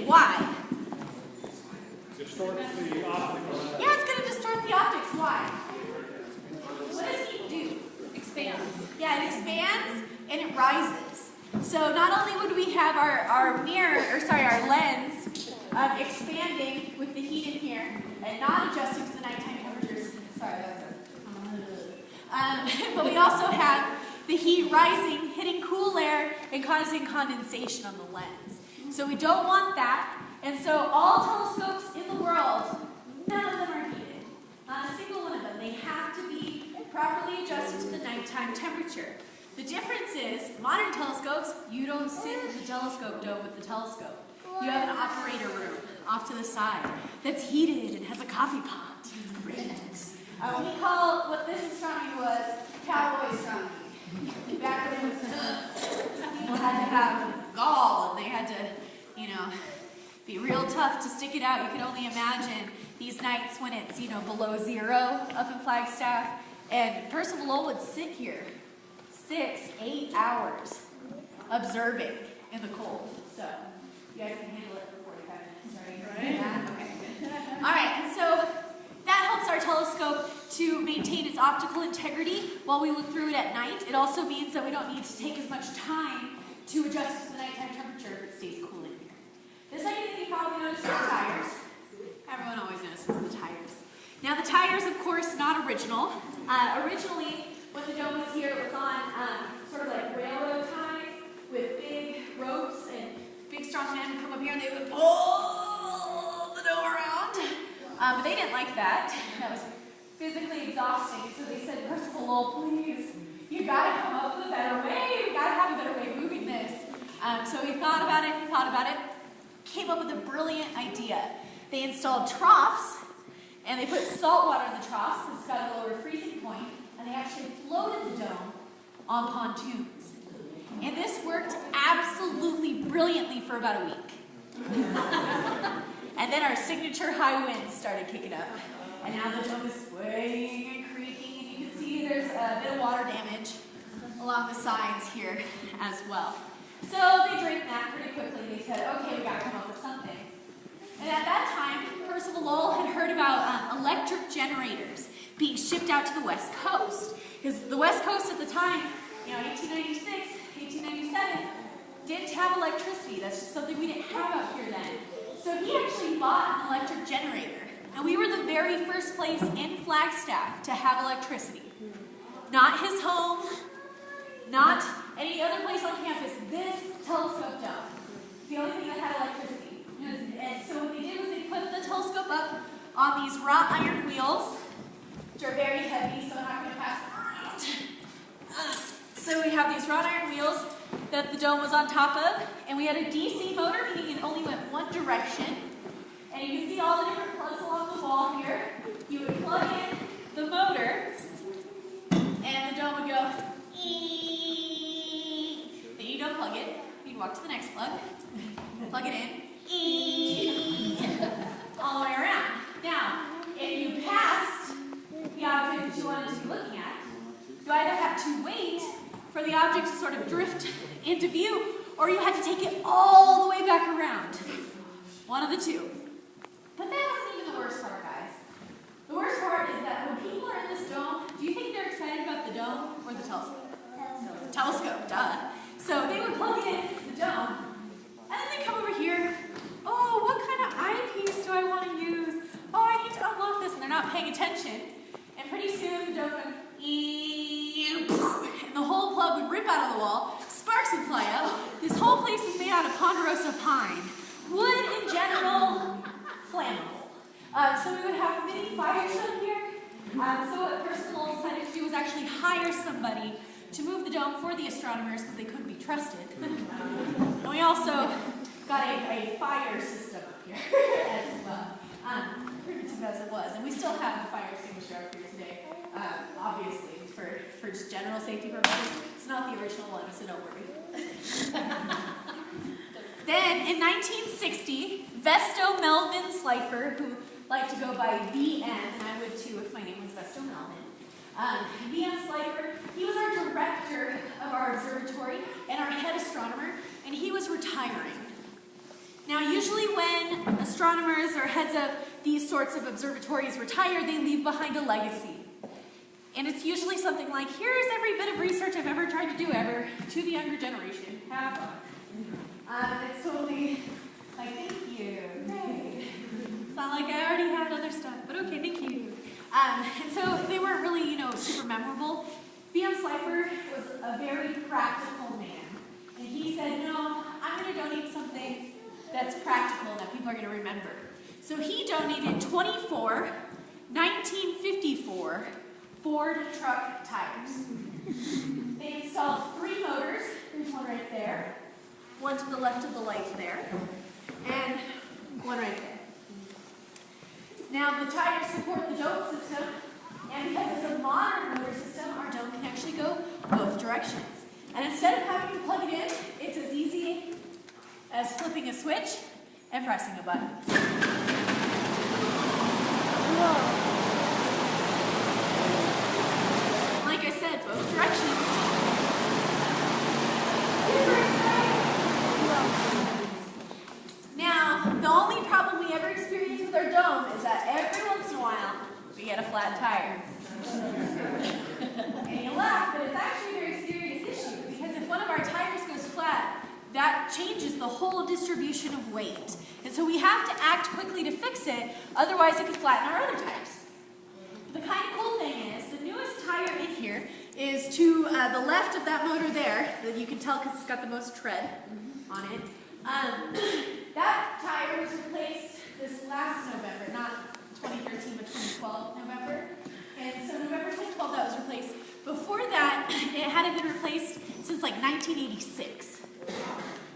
Why? Distorts the optics. Yeah, it's going to distort the optics. Why? What does heat do? Expands. Yeah, it expands and it rises. So not only would we have our mirror, or sorry, our lens expanding with the heat in here and not adjusting to the nighttime temperatures. Sorry, that was it. But we also have the heat rising, hitting cool air, and causing condensation on the lens. So we don't want that. And so all telescopes in the world, none of them are heated. Not a single one of them. They have to be properly adjusted to the nighttime temperature. The difference is, modern telescopes, you don't sit in the telescope dome with the telescope. You have an operator room off to the side that's heated and has a coffee pot. It's great. We call what this astronomy was cowboy astronomy. Back when it was, people had to have gall and they had to, be real tough to stick it out. You can only imagine these nights when it's, below zero up in Flagstaff. And Percival Lowell would sit here 6-8 hours observing in the cold. So you guys can handle it for 45 minutes, right? Yeah? Okay. All right, and so that helps our telescope to maintain its optical integrity while we look through it at night. It also means that we don't need to take as much time to adjust to the nighttime temperature if it stays cool in here. The second thing you probably noticed are the tires. Everyone always notices the tires. Now the tires, of course, not original. Originally, when the dome was here, it was on sort of like railroad ties with big ropes, and big strong men would come up here and they would pull the dome around. But they didn't like that. That was physically exhausting, so they said, Percival Lowell, please, you gotta come up with a better way. We gotta have a better way of moving this. So he thought about it, came up with a brilliant idea. They installed troughs, and they put salt water in the troughs because it's got a lower freezing point, and they actually floated the dome on pontoons. And this worked absolutely brilliantly for about a week. And then our signature high winds started kicking up. And now the dome is swaying and creaking, and you can see there's a bit of water damage along the sides here as well. So they drained that pretty quickly. They said, okay, we gotta come up with something. And at that time, Percival Lowell had heard about electric generators being shipped out to the West Coast. Because the West Coast at the time, 1896, 1897, didn't have electricity. That's just something we didn't have out here then. So he actually bought an electric generator. And we were the very first place in Flagstaff to have electricity. Not his home, not any other place on campus. This telescope dome. It's the only thing that had electricity. And so what they did was they put the telescope up on these wrought iron wheels, which are very heavy, so I'm not going to pass them around. So we have these wrought iron wheels that the dome was on top of, and we had a DC motor, meaning it only went one direction. And you can see all the different plugs along the wall here. You would plug in the motor, and the dome would go, ee. Then you'd unplug it. You'd walk to the next plug, plug it in, ee. All the way around. Now, if you passed the object that you wanted to be looking at, you either had to wait for the object to sort of drift into view, or you had to take it all the way back around. One of the two. But that wasn't even the worst part, guys. The worst part is that when people are in this dome, do you think they're excited about the dome or the telescope? The telescope, duh. So they would plug in the dome, and then they come over here. Oh, what kind of eyepiece do I want to use? Oh, I need to unlock this, and they're not paying attention. And pretty soon the dome would and the whole plug would rip out of the wall, sparks would fly up. This whole place is made out of ponderosa pine. Wood in general, flammable. So we would have mini fires up here. So what Percival Lowell decided to do was actually hire somebody to move the dome for the astronomers because they couldn't be trusted. And we also got a fire system up here as well. Primitive as it was. And we still have a fire extinguisher up here today, obviously, for just general safety purposes. It's not the original one, so don't worry. Then, in 1960, Vesto Melvin Slifer, who liked to go by VN, and I would too if my name was Vesto Melvin. VN Slifer, he was our director of our observatory and our head astronomer, and he was retiring. Now, usually when astronomers or heads of these sorts of observatories retire, they leave behind a legacy. And it's usually something like, here's every bit of research I've ever tried to do ever to the younger generation. Have fun. It's totally like, thank you. Great. It's not like I already had other stuff, but okay, thank you. And so they weren't really, super memorable. B.M. Slifer was a very practical man. And he said, no, I'm going to donate something that's practical that people are going to remember. So he donated 24 1954 Ford truck tires. They installed 3 motors. There's one right there, one to the left of the light there, and one right there. Now the tires support the dome system, and because it's a modern motor system, our dome can actually go both directions. And instead of having to plug it in, it's as easy as flipping a switch and pressing a button. Like I said, both directions. Super exciting! Now, the only problem we ever experience with our dome is that every once in a while, we get a flat tire. And you laugh, but it's actually a very serious issue, because if one of our tires goes flat, that changes the whole distribution of weight. And so we have to act quickly to fix it, otherwise it could flatten our other tires. The kind of cool thing is, the newest tire in here is to the left of that motor there, that you can tell because it's got the most tread on it. That tire was replaced this last November, not 2013, but 2012 November. And so November 2012 that was replaced. Before that, it hadn't been replaced since like 1986.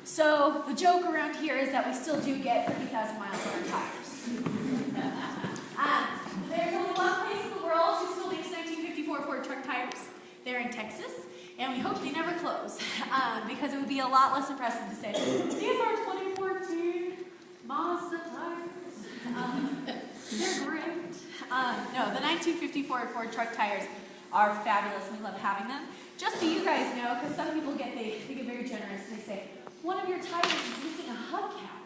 So the joke around here is that we still do get 30,000 miles on our tires. There's only one place in the world who still makes 1954 Ford truck tires. They're in Texas, and we hope they never close, because it would be a lot less impressive to say, these are 2014 Mazda tires. They're great. No, the 1954 Ford truck tires are fabulous, and we love having them. Just so you guys know, because some people they get very generous, and they say, one of your tires is missing a hubcap.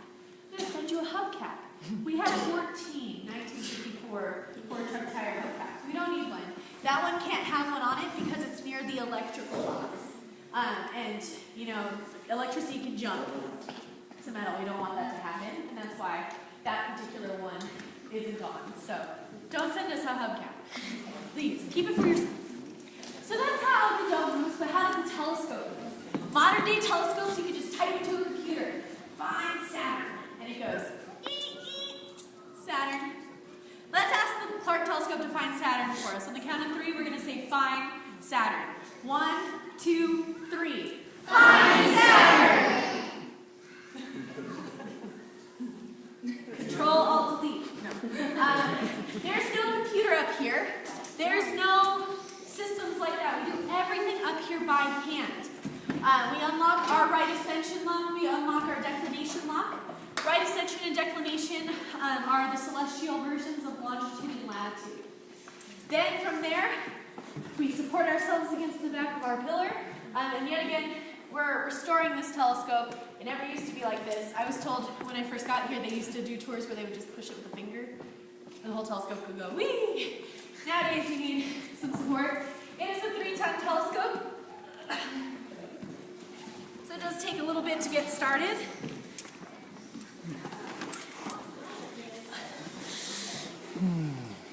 I'm going to send you a hubcap. We have 14 1954 Ford truck tire hubcaps. We don't need one. That one can't have one on it because it's near the electrical box. And, electricity can jump to metal. We don't want that to happen, and that's why that particular one isn't on. So don't send us a hubcap. Please, keep it for yourself. So that's how the dome moves, but how does the telescope move? Modern day telescopes, you can just type into a computer, find Saturn, and it goes, Saturn. Let's ask the Clark telescope to find Saturn for us. On the count of 3, we're going to say, find Saturn. 1, 2, 3. Find Saturn! Control, Alt, Delete. No. There's no computer up here. There's no systems like that. We do everything up here by hand. We unlock our right ascension lock. We unlock our declination lock. Right ascension and declination are the celestial versions of longitude and latitude. Then from there, we support ourselves against the back of our pillar. And yet again, we're restoring this telescope. It never used to be like this. I was told when I first got here, they used to do tours where they would just push it with a finger, and the whole telescope would go, whee! Nowadays, we need some support. It is a 3-ton telescope. So it does take a little bit to get started.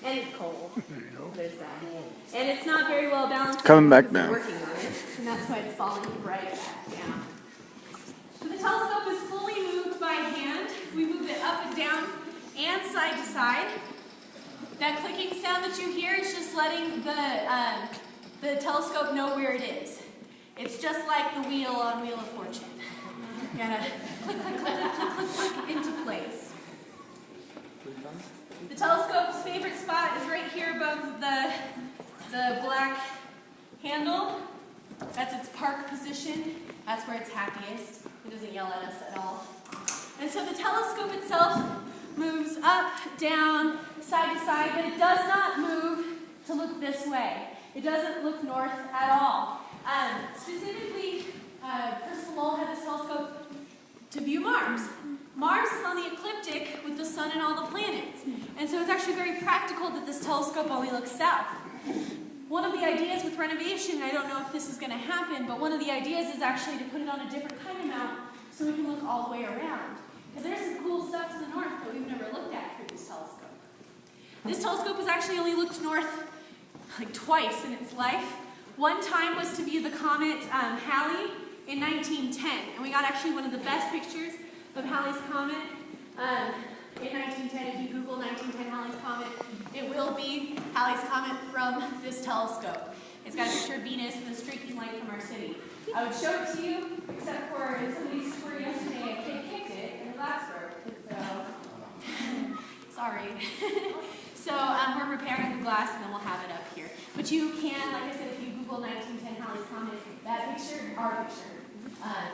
And it's cold. There's that. And it's not very well balanced. Coming back down. Working on it, and that's why it's falling right back down. So the telescope is fully moved by hand. We move it up and down and side to side. That clicking sound that you hear is just letting the telescope know where it is. It's just like the wheel on Wheel of Fortune. You gotta click, click, click, click, click, click, click into place. The telescope's favorite spot is right here above the black handle. That's its park position. That's where it's happiest. It doesn't yell at us at all. And so the telescope itself moves up, down, side to side, but it does not move to look this way. It doesn't look north at all. Specifically, Christopher Lowell had this telescope to view Mars. Mars is on the ecliptic with the sun and all the planets. And so it's actually very practical that this telescope only looks south. One of the ideas with renovation, I don't know if this is going to happen, but one of the ideas is actually to put it on a different kind of mount so we can look all the way around. Because there's some cool stuff to the north that we've never looked at through this telescope. This telescope has actually only looked north like twice in its life. One time was to view the comet Halley in 1910, and we got actually one of the best pictures of Halley's comet in 1910. If you Google 1910 Halley's comet, it will be Halley's comet from this telescope. It's got a picture of Venus and the streaking light from our city. I would show it to you, except for in somebody's tour yesterday, a kid kicked it and the glass broke. So, sorry. So we're repairing the glass and then we'll have it up here. But you can, like I said, if you Google 1910 Halley's comet, that picture, our picture.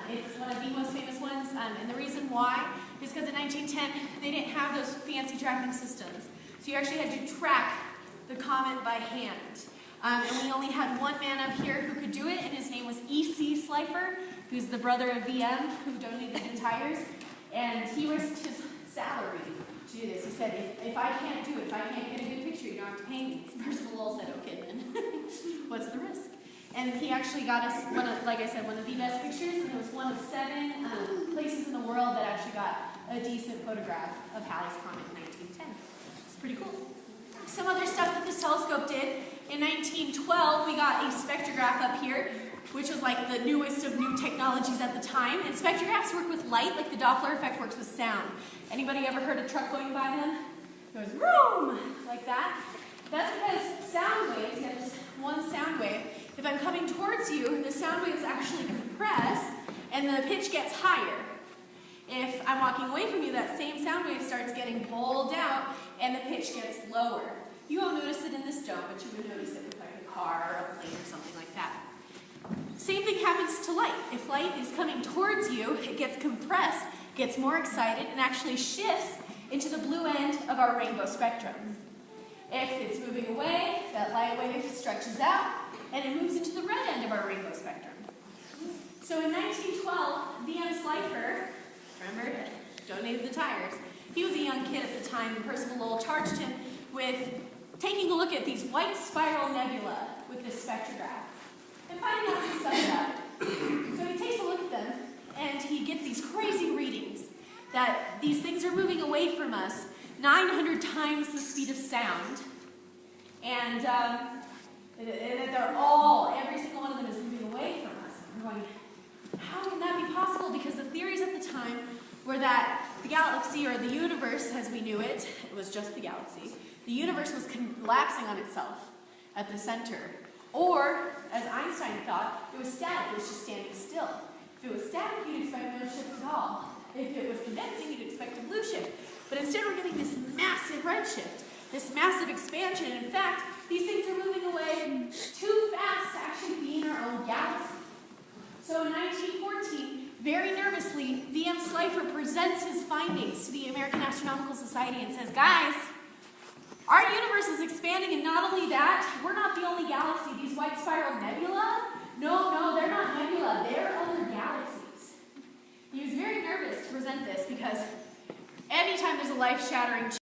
It's one of the most famous ones, and the reason why is because in 1910 they didn't have those fancy tracking systems. So you actually had to track the comet by hand. And we only had one man up here who could do it, and his name was E.C. Slifer, who's the brother of VM, who donated the tires, and he risked his salary to do this. He said, if I can't do it, if I can't get a good picture, you don't have to pay me. The person below said, okay then, what's the risk? And he actually got us, like I said, one of the best pictures, and it was one of 7 places in the world that actually got a decent photograph of Halley's comet in 1910. It's pretty cool. Some other stuff that this telescope did, in 1912 we got a spectrograph up here, which was like the newest of new technologies at the time. And spectrographs work with light, like the Doppler effect works with sound. Anybody ever heard a truck going by them? It goes vroom, like that. That's because sound waves, you have this one sound wave. If I'm coming towards you, the sound waves actually compress and the pitch gets higher. If I'm walking away from you, that same sound wave starts getting pulled out and the pitch gets lower. You won't notice it in this dome, but you would notice it with like a car or a plane or something like that. Same thing happens to light. If light is coming towards you, it gets compressed, gets more excited, and actually shifts into the blue end of our rainbow spectrum. If it's moving away, that light wave stretches out, and it moves into the red end of our rainbow spectrum. So in 1912, V.M. Slifer, remember, donated the tires. He was a young kid at the time, and Percival Lowell charged him with taking a look at these white spiral nebula with this spectrograph and finding out some stuff about it. So he takes a look at them, and he gets these crazy readings that these things are moving away from us 900 times the speed of sound, and they're all, every single one of them is moving away from us. And we're going, how can that be possible? Because the theories at the time were that the galaxy, or the universe as we knew it, it was just the galaxy, the universe was collapsing on itself at the center. Or, as Einstein thought, it was static, it was just standing still. If it was static, you'd expect no shift at all. If it was condensing, you'd expect a blue shift. But instead we're getting this massive redshift, this massive expansion. And in fact, these things are moving away too fast to actually be in our own galaxy. So in 1914, very nervously, V.M. Slifer presents his findings to the American Astronomical Society and says, guys, our universe is expanding, and not only that, we're not the only galaxy. These white spiral nebula, no, they're not nebula, they're other galaxies. He was very nervous to present this because anytime there's a life-shattering